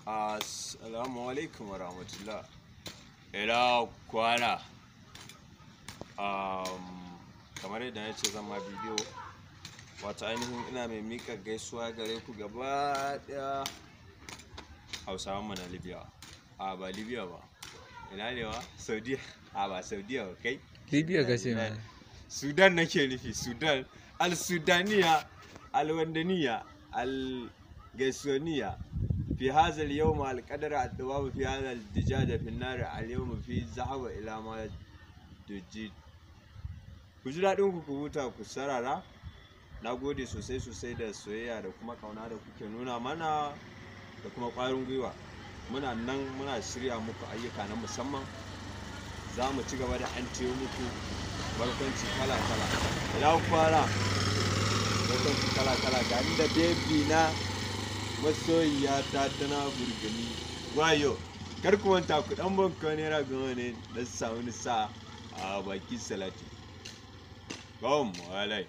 Assalamu alaikum wa rahmatullah. Ina kwana. Kamar yadda na ce zan ma bidiyo, wato ainihin ina mai mika gaisuwa gare ku gaba ɗaya Hausawan mu na Libya. Ba Libya ba. Ina ne wa? Saudiya. Ba Saudiya ba kai. Libya gashi ma. Sudan nake nufi. Sudan. Al-Sudaniya. Al-Wandaniya. Al-Gaisoniya. في هذا اليوم القدر الدواب في هذا الدجاجة في النار اليوم في ذهب إلى ما تجد. Ku ji daɗin ku huta ku sarara. Na gode sosai da soyayya da kuma kauna da kuke nuna mana da kuma ƙwarin gwiwa. Muna nan muna shirya muku ayyuka na musamman. Za mu ci gaba da an ciyo muku barkwanci kala-kala. Ina kwana. Barkwanci kala-kala ga inda baby na masoyiya ta tana burgani. Wayo, kar ku manta ku dan banka naira goma ne dan samu nisa a baki salati. Gom walai.